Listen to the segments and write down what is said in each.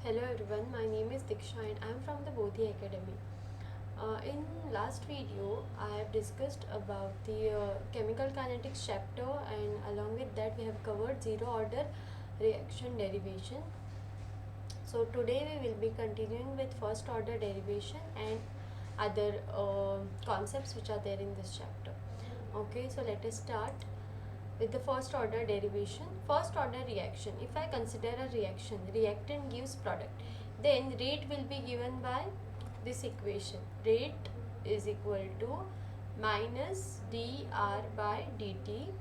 Hello everyone, my name is Diksha and I am from the Bodhi Academy. In last video, I have discussed about the chemical kinetics chapter, and along with that we have covered zero order reaction derivation. So today we will be continuing with first order derivation and other concepts which are there in this chapter. Okay, so let us start with the first order derivation. First order reaction, if I consider a reaction, reactant gives product, then rate will be given by this equation. Rate is equal to minus dr by dt,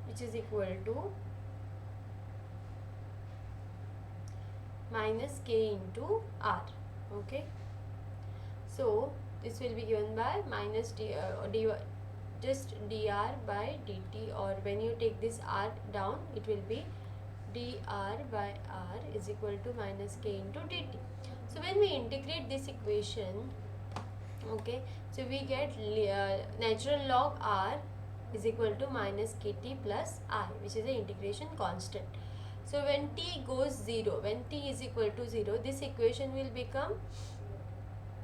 which is equal to minus k into r. Okay, so this will be given by minus just dr by dt, or when you take this r down it will be dr by r is equal to minus k into dt. So when we integrate this equation, okay, so we get natural log r is equal to minus kt plus I, which is the integration constant. So when t goes 0, when t is equal to 0, this equation will become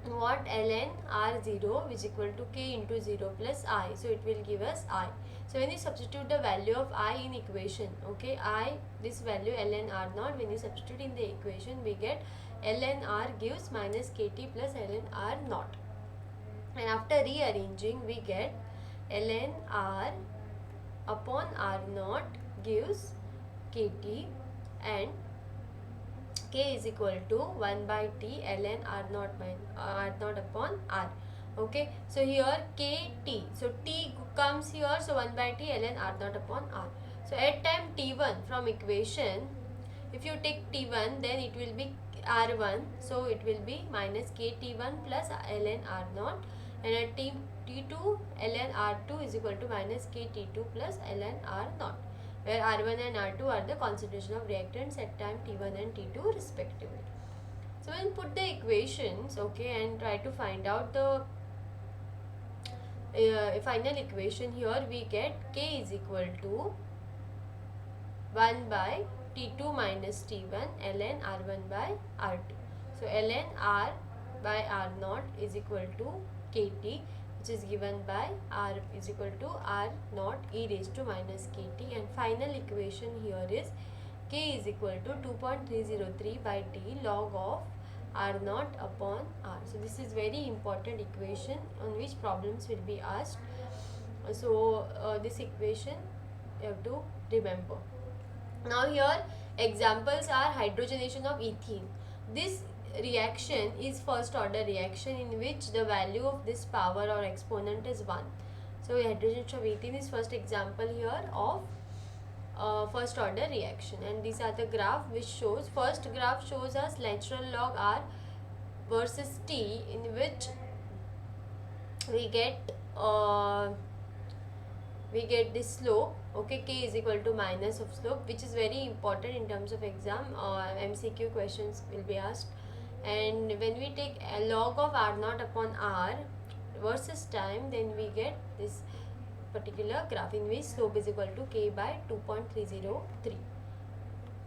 what? Ln r0, which is equal to k into 0 plus I. So it will give us I. So when you substitute the value of I in equation, okay, I, this value ln r0, when you substitute in the equation, we get ln r gives minus kt plus ln r0. And after rearranging, we get ln r upon r0 gives kt, and k is equal to 1 by t ln r0 by r0 upon r. Okay, so here kt, so t comes here, so 1 by t ln r0 upon r. So at time t1 from equation, if you take t1, then it will be r1, so it will be minus kt1 plus ln r0, and at t2 ln r2 is equal to minus kt2 plus ln r0, where R1 and R2 are the concentration of reactants at time T1 and T2 respectively. So when put the equations, okay, and try to find out the final equation, here we get K is equal to 1 by T2 minus T1 ln R1 by R2. So ln R by R0 is equal to KT, which is given by R is equal to R0 e raised to minus KT, and final equation here is K is equal to 2.303 by T log of R0 upon R. So this is very important equation on which problems will be asked. So this equation you have to remember. Now here examples are hydrogenation of ethene. This reaction is first order reaction in which the value of this power or exponent is 1. So hydrogenation of ethene is first example here of first order reaction, and these are the graph which shows. First graph shows us natural log r versus t, in which we get this slope. Okay, k is equal to minus of slope, which is very important in terms of exam. MCQ questions will be asked. And when we take a log of r0 upon r versus time, then we get this particular graph in which slope is equal to k by 2.303.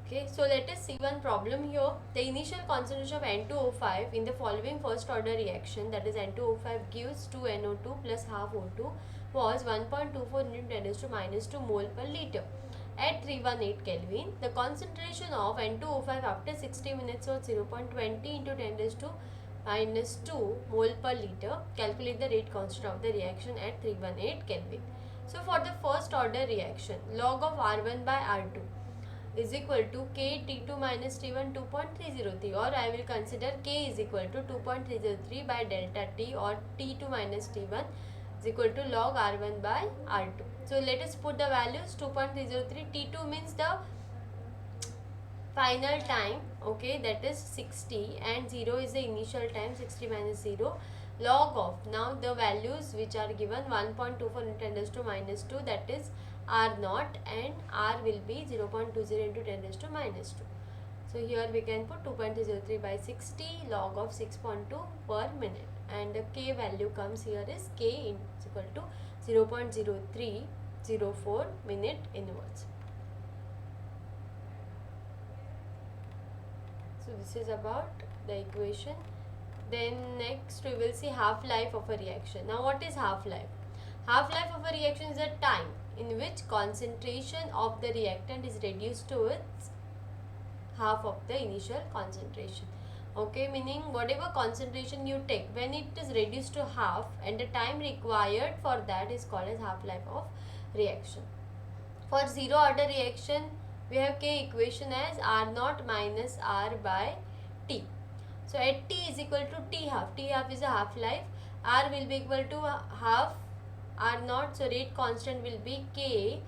Okay, so let us see one problem here. The initial concentration of N2O5 in the following first order reaction, that is N2O5 gives 2NO2 plus half O2, was 1.24 into 10 raised to minus 2 mole per liter. At 318 Kelvin, the concentration of N2O5 after 60 minutes was 0.20 into 10 raised to minus 2 mole per liter. Calculate the rate constant of the reaction at 318 Kelvin. So for the first order reaction, log of R1 by R2 is equal to k T2 minus T1 2.303, or I will consider k is equal to 2.303 by delta T, or T2 minus T1 is equal to log R1 by R2. So let us put the values. 2.303, T2 means the final time, okay, that is 60, and 0 is the initial time, 60 minus 0, log of, now the values which are given, 1.24 into 10 raised to minus 2, that is R0, and R will be 0.20 into 10 raised to minus 2. So here we can put 2.303 by 60 log of 6.2 per minute, and the K value comes here is K is equal to 0.0304 minute inverse. So this is about the equation. Then next we will see half-life of a reaction. Now what is half-life? Half-life of a reaction is a time in which concentration of the reactant is reduced to its half of the initial concentration. Okay, meaning whatever concentration you take, when it is reduced to half, and the time required for that is called as half-life of reaction. For zero order reaction, we have K equation as R naught minus R by T. So at T is equal to T half. T half is a half-life. R will be equal to half R naught. So rate constant will be K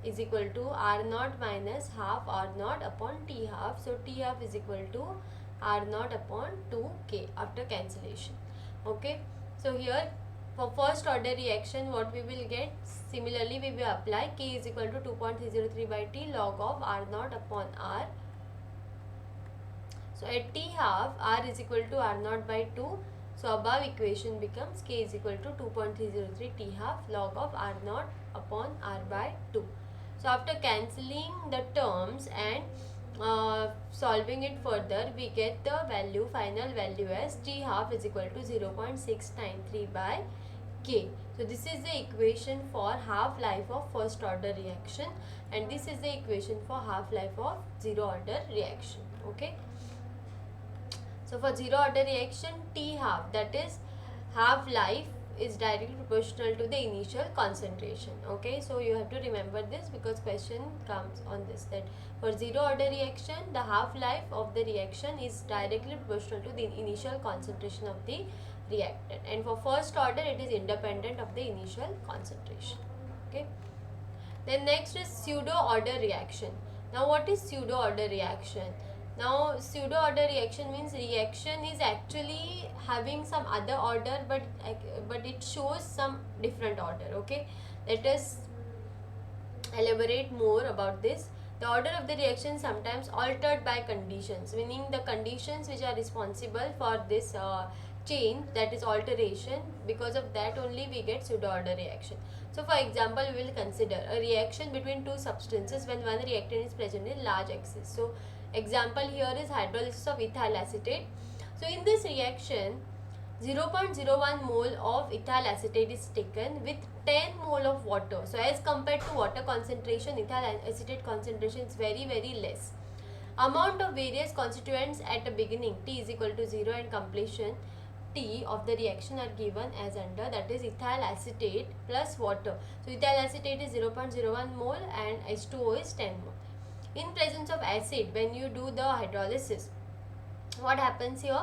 is equal to R naught minus half R naught upon T half. So T half is equal to R naught upon 2K after cancellation. Okay. So here for first order reaction, what we will get, similarly we will apply K is equal to 2.303 by T log of R naught upon R. So at T half, R is equal to R naught by 2. So above equation becomes K is equal to 2.303 T half log of R naught upon R by 2. So after cancelling the terms and solving it further, we get the value, final value as T half is equal to 0.693 by K. So this is the equation for half-life of first order reaction, and this is the equation for half-life of zero order reaction. Okay. So for zero order reaction, T half, that is half-life, is directly proportional to the initial concentration. Okay, so you have to remember this because question comes on this, that for zero order reaction, the half-life of the reaction is directly proportional to the initial concentration of the reactant, and for first order it is independent of the initial concentration. Okay. Then next is pseudo order reaction. Now what is pseudo order reaction? Now pseudo order reaction means reaction is actually having some other order, but it shows some different order. Okay, let us elaborate more about this. The order of the reaction is sometimes altered by conditions, meaning the conditions which are responsible for this change, that is alteration, because of that only we get pseudo order reaction. So for example, we will consider a reaction between two substances when one reactant is present in large excess. So example here is hydrolysis of ethyl acetate. So in this reaction, 0.01 mole of ethyl acetate is taken with 10 mole of water. So as compared to water concentration, ethyl acetate concentration is very less. Amount of various constituents at the beginning, T is equal to 0, and completion T of the reaction are given as under, that is ethyl acetate plus water. So ethyl acetate is 0.01 mole and H2O is 10 mole. In presence of acid, when you do the hydrolysis, what happens here?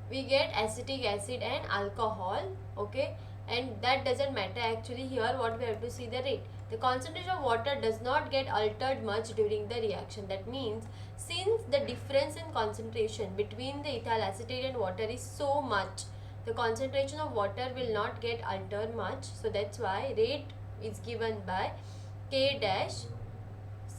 We get acetic acid and alcohol. Okay, and that doesn't matter actually. Here what we have to see, the rate. The concentration of water does not get altered much during the reaction. That means since the difference in concentration between the ethyl acetate and water is so much, the concentration of water will not get altered much. So that's why rate is given by K dash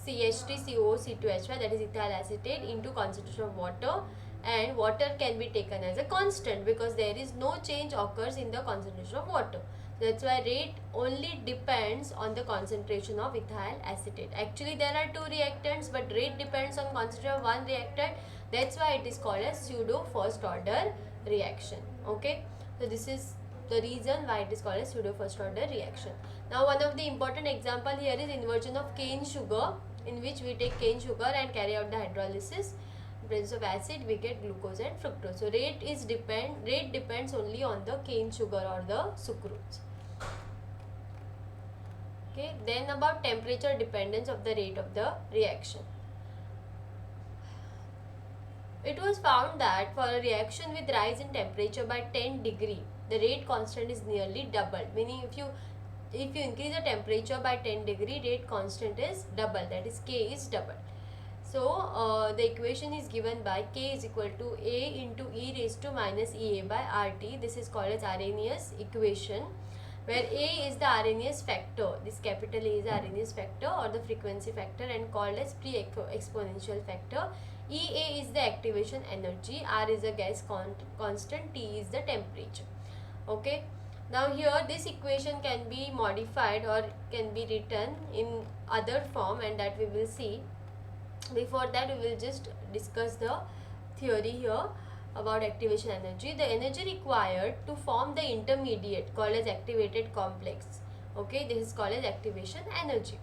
CH3COO2H5, that is ethyl acetate, into concentration of water, and water can be taken as a constant because there is no change occurs in the concentration of water. That's why rate only depends on the concentration of ethyl acetate. Actually there are two reactants, but rate depends on concentration of one reactant. That's why it is called as pseudo first order reaction. Okay, so this is the reason why it is called as pseudo first order reaction. Now one of the important example here is inversion of cane sugar, in which we take cane sugar and carry out the hydrolysis. In presence of acid, we get glucose and fructose. So rate depends only on the cane sugar or the sucrose. Okay, then about temperature dependence of the rate of the reaction. It was found that for a reaction with rise in temperature by 10 degree, the rate constant is nearly doubled. Meaning if you increase the temperature by 10 degree, rate constant is double, that is K is double. So the equation is given by K is equal to A into e raised to minus EA by RT. This is called as Arrhenius equation, where A is the Arrhenius factor. This capital A is the Arrhenius factor or the frequency factor, and called as pre-exponential factor. EA is the activation energy, R is the gas constant, T is the temperature. Okay. Now here this equation can be modified or can be written in other form, and that we will see. Before that, we will just discuss the theory here about activation energy. The energy required to form the intermediate called as activated complex. Okay, this is called as activation energy.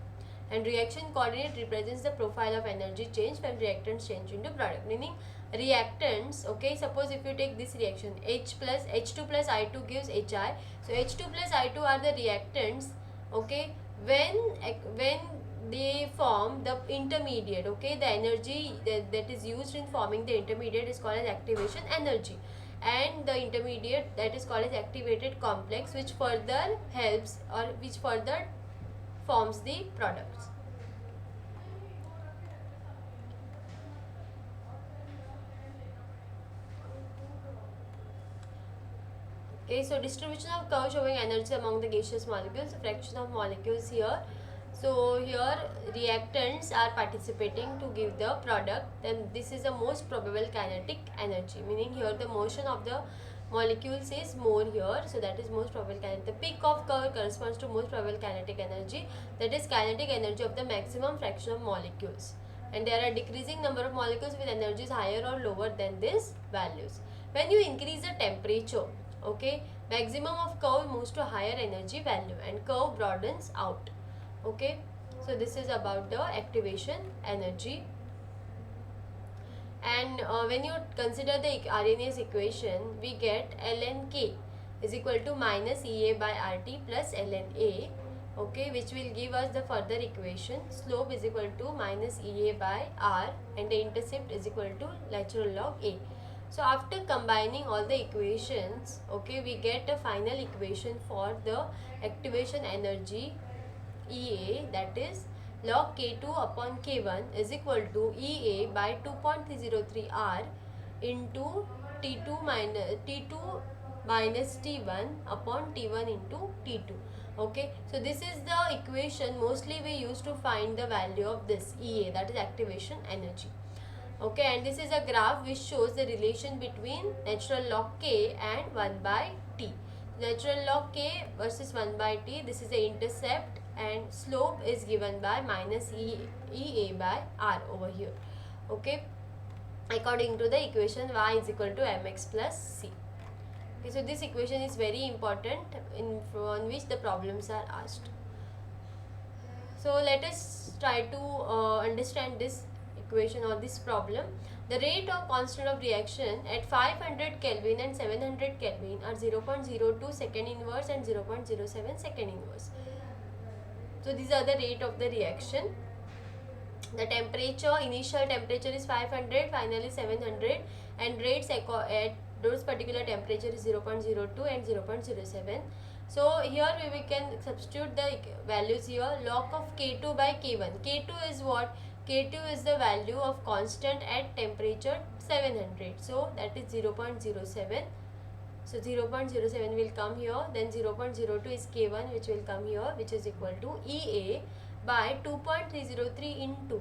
And reaction coordinate represents the profile of energy change when reactants change into product. Meaning reactants, okay, suppose if you take this reaction, H2 plus I2 gives HI. So H2 plus I2 are the reactants, okay, when they form the intermediate, okay, the energy that is used in forming the intermediate is called as activation energy, and the intermediate that is called as activated complex, which further helps or which further forms the products. Okay, so distribution of curve showing energy among the gaseous molecules, fraction of molecules here. So here reactants are participating to give the product, then this is the most probable kinetic energy, meaning here the motion of the molecules is more here, so that is most probable kinetic. The peak of curve corresponds to most probable kinetic energy, that is kinetic energy of the maximum fraction of molecules, and there are decreasing number of molecules with energies higher or lower than these values. When you increase the temperature, okay, maximum of curve moves to higher energy value and curve broadens out. Okay, so this is about the activation energy. And when you consider the Arrhenius equation, we get ln K is equal to minus EA by RT plus ln A, okay, which will give us the further equation. Slope is equal to minus EA by R and the intercept is equal to natural log A. So after combining all the equations, okay, we get a final equation for the activation energy EA, that is log K2 upon K1 is equal to EA by 2.303 R into T2 minus T1 upon T1 into T2. Okay, so this is the equation mostly we use to find the value of this EA, that is activation energy. Okay, and this is a graph which shows the relation between natural log K and 1 by T. Natural log K versus 1 by T, this is the intercept, and slope is given by minus EA by R over here. Okay, according to the equation y is equal to mx plus c. Okay, so this equation is very important on which the problems are asked. So let us try to understand this equation or this problem. The rate of constant of reaction at 500 Kelvin and 700 Kelvin are 0.02 second inverse and 0.07 second inverse. So these are the rate of the reaction. The temperature, initial temperature is 500, finally 700, and rates at those particular temperature is 0.02 and 0.07. So here we can substitute the values here. Log of K2 by K1. K2 is what? K2 is the value of constant at temperature 700. So that is 0.07. So 0.07 will come here. Then 0.02 is K1, which will come here, which is equal to EA by 2.303 into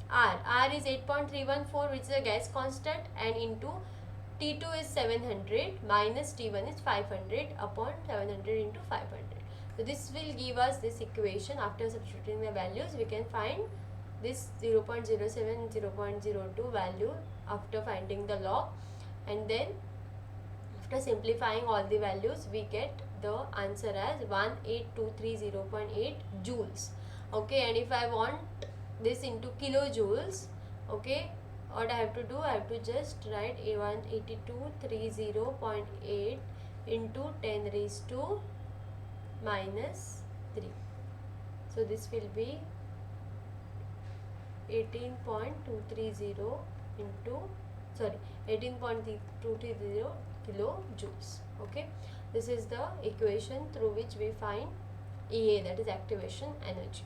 R. R is 8.314, which is a gas constant, and into T2 is 700 minus T1 is 500 upon 700 into 500. So this will give us this equation. After substituting the values, we can find this 0.07 and 0.02 value after finding the log, and then after simplifying all the values, we get the answer as 18230.8 joules. Okay, and if I want this into kilojoules, okay, what I have to do, I have to just write 18230.8 into 10 raised to minus 3. So this will be 18.230 into 18.230 kilojoules. Okay, this is the equation through which we find EA, that is activation energy.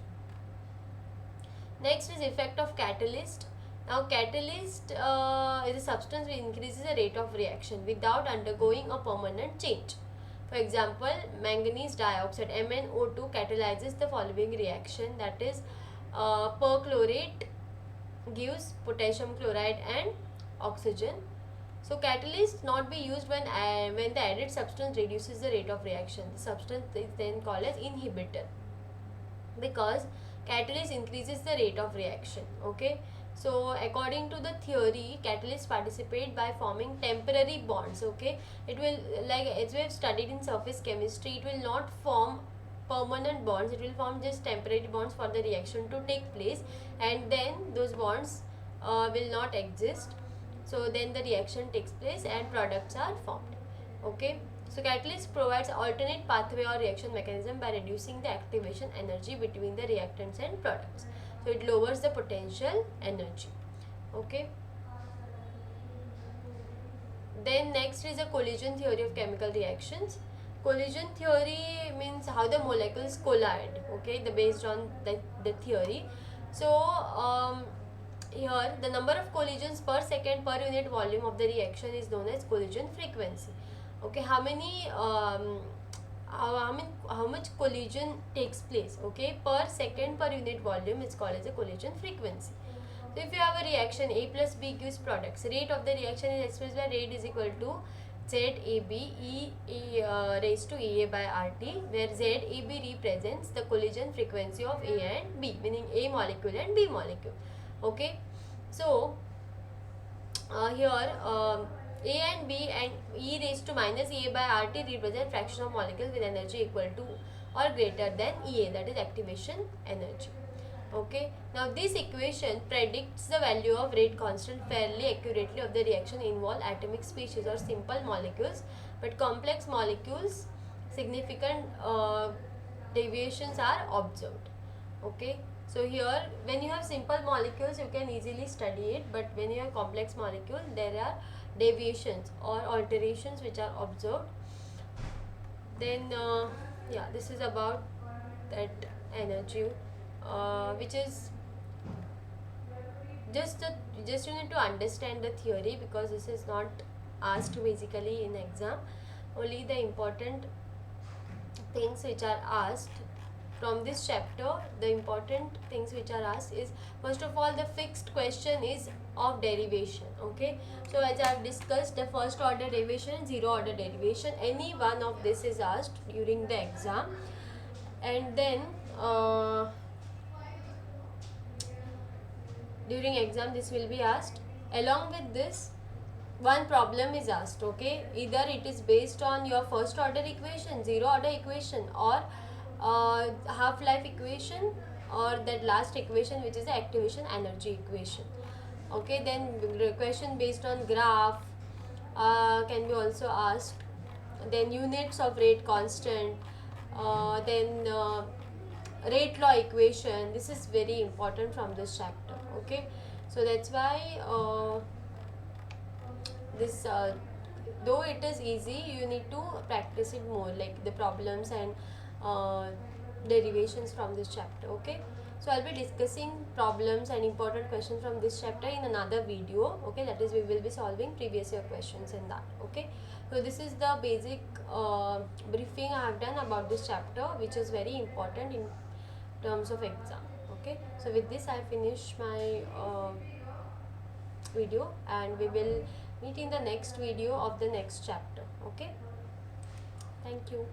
Next is effect of catalyst. Now catalyst is a substance which increases the rate of reaction without undergoing a permanent change. For example, manganese dioxide MnO2 catalyzes the following reaction, that is perchlorate gives potassium chloride and oxygen. So catalyst not be used when the added substance reduces the rate of reaction. The substance is then called as inhibitor, because catalyst increases the rate of reaction. Okay, So according to the theory, catalysts participate by forming temporary bonds. Okay, it will, like as we have studied in surface chemistry, it will not form permanent bonds, it will form just temporary bonds for the reaction to take place, and then those bonds will not exist. So then the reaction takes place and products are formed. Okay, so catalyst provides alternate pathway or reaction mechanism by reducing the activation energy between the reactants and products. So it lowers the potential energy. Okay, then next is a collision theory of chemical reactions. Collision theory means how the molecules collide. Okay, the based on the theory. So here the number of collisions per second per unit volume of the reaction is known as collision frequency. Okay, how much collision takes place, okay, per second per unit volume is called as a collision frequency. So if you have a reaction A plus B gives products, rate of the reaction is expressed by rate is equal to ZAB raised to EA by RT, where ZAB represents the collision frequency of A and B, meaning A molecule and B molecule. Okay, so here A and B and E raised to minus EA by RT represent fraction of molecules with energy equal to or greater than EA, that is activation energy. Okay, now this equation predicts the value of rate constant fairly accurately of the reaction involve atomic species or simple molecules, but complex molecules significant deviations are observed. Okay, so here when you have simple molecules you can easily study it, but when you have complex molecule there are deviations or alterations which are observed. Then yeah, this is about that energy, which is just you need to understand the theory, because this is not asked basically in exam. Only the important things which are asked from this chapter, the important things which are asked is, first of all, the fixed question is of derivation. Okay, so as I have discussed, the first order derivation, zero order derivation, any one of this is asked during the exam. And then during exam this will be asked. Along with this, one problem is asked. Okay, either it is based on your first order equation, zero order equation, or half-life equation, or that last equation which is the activation energy equation. Okay, then the question based on graph can be also asked. Then units of rate constant, then rate law equation. This is very important from this chapter. Okay, so that's why this though it is easy, you need to practice it more, like the problems and uh, derivations from this chapter. Okay, so I'll be discussing problems and important questions from this chapter in another video. Okay, that is we will be solving previous year questions in that. Okay, so this is the basic briefing I have done about this chapter, which is very important in terms of exam. Okay, so with this I finish my video, and we will meet in the next video of the next chapter. Okay, thank you.